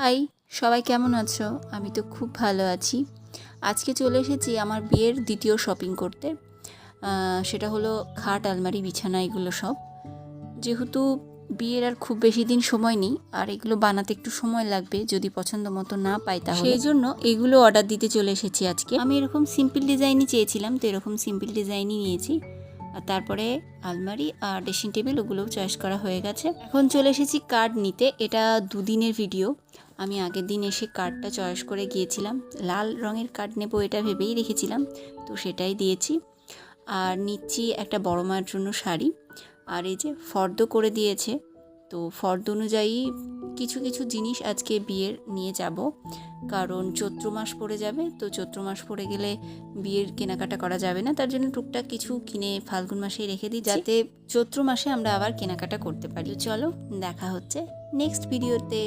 High, সবাই কেমন আছো? আমি তো খুব ভালো আছি। আজকে চলে এসেছি আমার বিয়ের দ্বিতীয় শপিং করতে। সেটা হলো খাট, আলমারি, বিছানা এগুলো সব। যেহেতু বিয়ের আর খুব বেশি দিন সময় নেই, আর এগুলো বানাতে একটু সময় লাগবে, যদি পছন্দ মতো না পাই তাহলে। সেই জন্য এগুলো অর্ডার দিতে চলে এসেছি আজকে। আমি এরকম সিম্পল ডিজাইনই চেয়েছিলাম, তো এরকম সিম্পল ডিজাইনই নিয়েছি। আর তারপরে আলমারি আর ড্রেসিং টেবিল ওগুলোও চয়েস করা হয়ে গেছে। এখন চলে এসেছি কার্ড নিতে। এটা দুদিনের ভিডিও। আমি আগের দিন এসে কার্ডটা চয়েস করে গিয়েছিলাম। লাল রঙের কার্ড নেবো এটা ভেবেই রেখেছিলাম, তো সেটাই দিয়েছি। আর নিচ্ছি একটা বড় মায়ের জন্য শাড়ি। আর এই যে ফর্দ করে দিয়েছে, তো ফর্দ অনুযায়ী কিছু কিছু জিনিস আজকে বিয়ের নিয়ে যাব, কারণ চৈত্র মাস পড়ে যাবে। তো চৈত্র মাস পড়ে গেলে বিয়ের কেনাকাটা করা যাবে না, তার জন্য টুকটাক কিছু কিনে ফাল্গুন মাসেই রেখে দিই, যাতে চৈত্র মাসে আমরা আবার কেনাকাটা করতে পারি। চলো দেখা হচ্ছে নেক্সট ভিডিওতে।